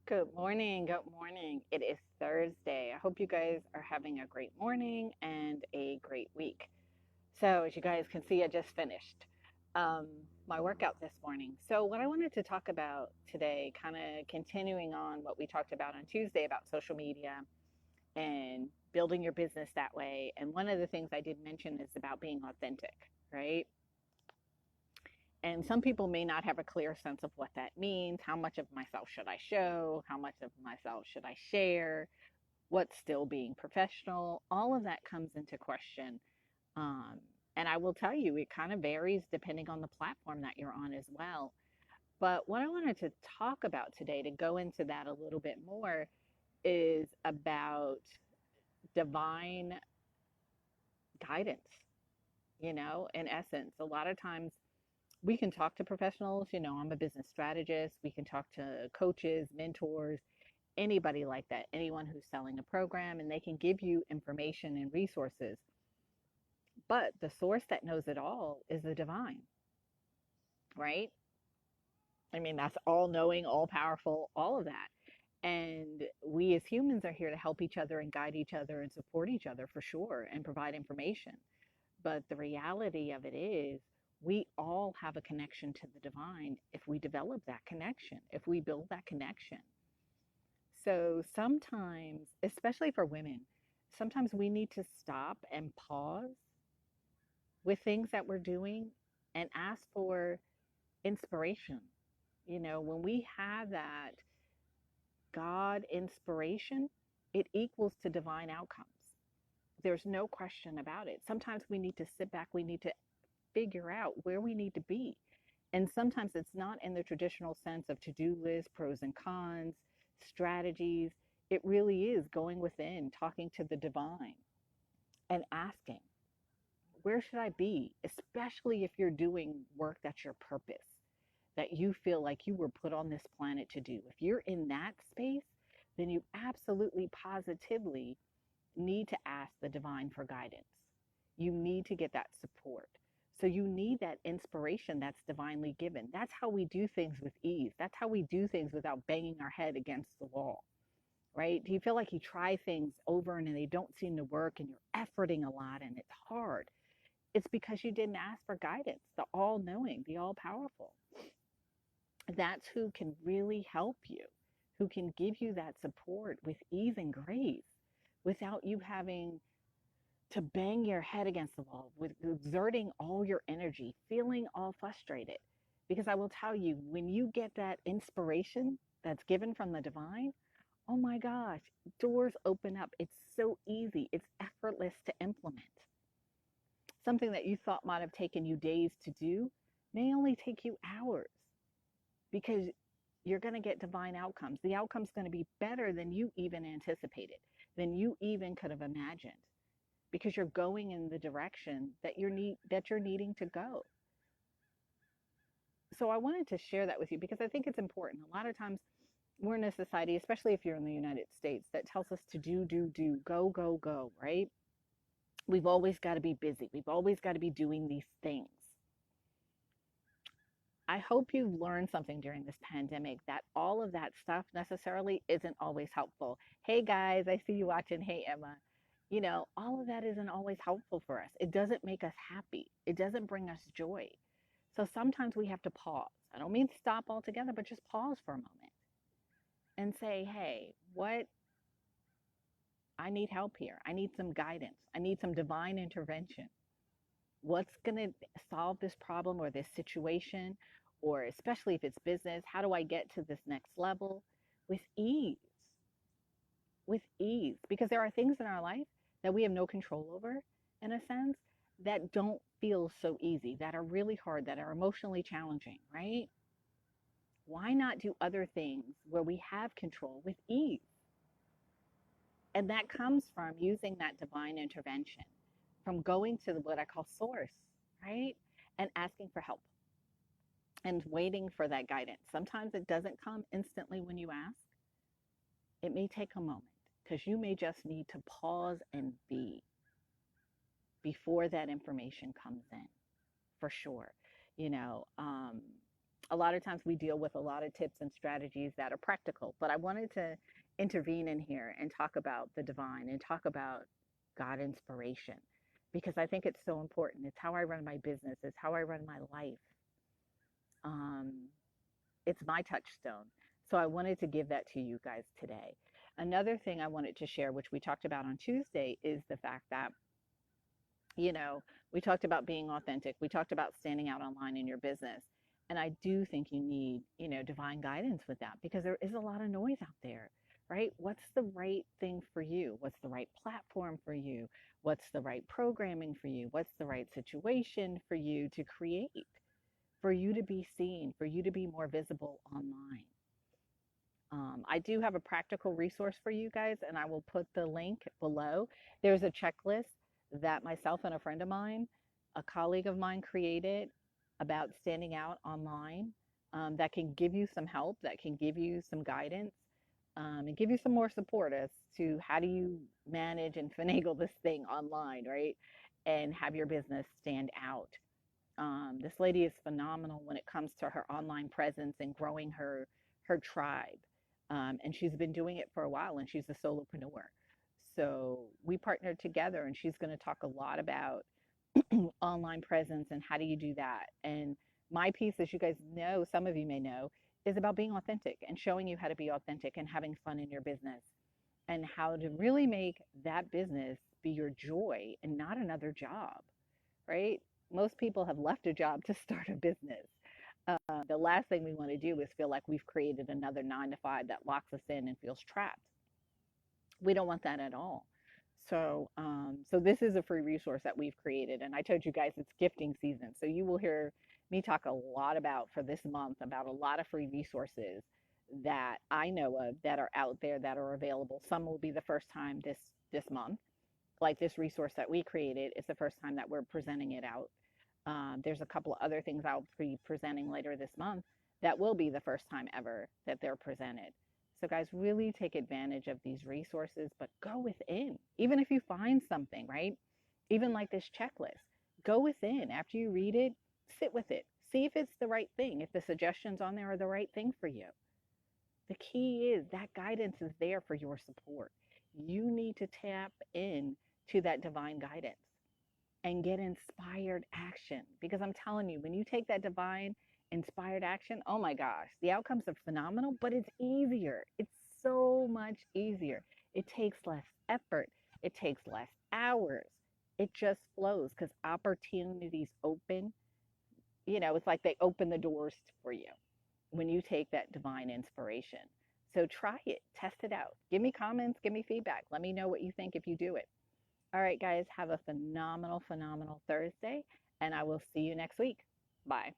Good morning. Good morning. It is Thursday. I hope you guys are having a great morning and a great week. So, as you guys can see, I just finished um, my workout this morning. So, what I wanted to talk about today, kind of continuing on what we talked about on Tuesday about social media and building your business that way. And one of the things I did mention is about being authentic, right? And some people may not have a clear sense of what that means. How much of myself should I show? How much of myself should I share? What's still being professional? All of that comes into question. Um, and I will tell you, it kind of varies depending on the platform that you're on as well. But what I wanted to talk about today, to go into that a little bit more, is about divine guidance. In essence, a lot of times we can talk to professionals. I'm a business strategist. We can talk to coaches, mentors, anybody like that, anyone who's selling a program, and they can give you information and resources. But the source that knows it all is the divine, right? I mean, that's all knowing, all powerful, all of that. And we as humans are here to help each other and guide each other and support each other for sure and provide information. But the reality of it is, we all have a connection to the divine if we develop that connection, if we build that connection. So sometimes, especially for women, sometimes we need to stop and pause with things that we're doing and ask for inspiration. When we have that God inspiration, it equals to divine outcomes. There's no question about it. Sometimes we need to sit back, we need to figure out where we need to be. And sometimes it's not in the traditional sense of to do lists, pros and cons, strategies. It really is going within, talking to the divine and asking, where should I be? Especially if you're doing work that's your purpose, that you feel like you were put on this planet to do. If you're in that space, then you absolutely positively need to ask the divine for guidance. You need to get that support. So you need that inspiration that's divinely given. That's how we do things with ease. That's how we do things without banging our head against the wall, right? Do you feel like you try things over and they don't seem to work and you're efforting a lot and it's hard? It's because you didn't ask for guidance, the all knowing, the all powerful. That's who can really help you, who can give you that support with ease and grace without you having to bang your head against the wall, with exerting all your energy, feeling all frustrated. Because I will tell you, when you get that inspiration that's given from the divine, oh my gosh, doors open up. It's so easy, it's effortless to implement. Something that you thought might have taken you days to do may only take you hours because you're going to get divine outcomes. The outcome's going to be better than you even anticipated, than you even could have imagined, because you're going in the direction that you're needing to go. So I wanted to share that with you because I think it's important. A lot of times we're in a society, especially if you're in the United States, that tells us to do, go, go, go, right? We've always got to be busy. We've always got to be doing these things. I hope you've learned something during this pandemic, that all of that stuff necessarily isn't always helpful. Hey guys, I see you watching. Hey Emma. All of that isn't always helpful for us. It doesn't make us happy. It doesn't bring us joy. So sometimes we have to pause. I don't mean stop altogether, but just pause for a moment and say, hey, what? I need help here. I need some guidance. I need some divine intervention. What's going to solve this problem or this situation? Or especially if it's business, how do I get to this next level with ease? With ease. Because there are things in our life that we have no control over, in a sense, that don't feel so easy, that are really hard, that are emotionally challenging, right? Why not do other things where we have control with ease? And that comes from using that divine intervention, from going to what I call source, right? And asking for help and waiting for that guidance. Sometimes it doesn't come instantly when you ask. It may take a moment because you may just need to pause and be before that information comes in, for sure. You know, um, A lot of times we deal with a lot of tips and strategies that are practical, but I wanted to intervene in here and talk about the divine and talk about God inspiration because I think it's so important. It's how I run my business, it's how I run my life. Um, it's my touchstone. So I wanted to give that to you guys today. Another thing I wanted to share, which we talked about on Tuesday, is the fact that, you know, we talked about being authentic. We talked about standing out online in your business. And I do think you need, divine guidance with that because there is a lot of noise out there, right? What's the right thing for you? What's the right platform for you? What's the right programming for you? What's the right situation for you to create, for you to be seen, for you to be more visible online? I do have a practical resource for you guys, and I will put the link below. There's a checklist that myself and a friend of mine, a colleague of mine, created about standing out online, that can give you some help, that can give you some guidance, and give you some more support as to how do you manage and finagle this thing online, right? And have your business stand out. This lady is phenomenal when it comes to her online presence and growing her tribe. And she's been doing it for a while, and she's a solopreneur. So we partnered together, and she's going to talk a lot about online presence and how do you do that. And my piece, as you guys know, some of you may know, is about being authentic and showing you how to be authentic and having fun in your business and how to really make that business be your joy and not another job, right? Most people have left a job to start a business. The last thing we want to do is feel like we've created another 9 to 5 that locks us in and feels trapped. We don't want that at all. So this is a free resource that we've created, and I told you guys it's gifting season. So you will hear me talk a lot about for this month about a lot of free resources that I know of that are out there that are available. Some will be the first time this month, like this resource that we created. It's the first time that we're presenting it out. There's a couple of other things I'll be presenting later this month that will be the first time ever that they're presented. So, guys, really take advantage of these resources, but go within. Even if you find something, right? Even like this checklist, go within. After you read it, sit with it. See if it's the right thing, if the suggestions on there are the right thing for you. The key is that guidance is there for your support. You need to tap in to that divine guidance and get inspired action. Because I'm telling you, when you take that divine inspired action, oh my gosh, the outcomes are phenomenal, but it's easier. It's so much easier. It takes less effort, it takes less hours. It just flows because opportunities open. It's like they open the doors for you when you take that divine inspiration. So try it, test it out. Give me comments, give me feedback. Let me know what you think if you do it. All right, guys, have a phenomenal, phenomenal Thursday, and I will see you next week. Bye.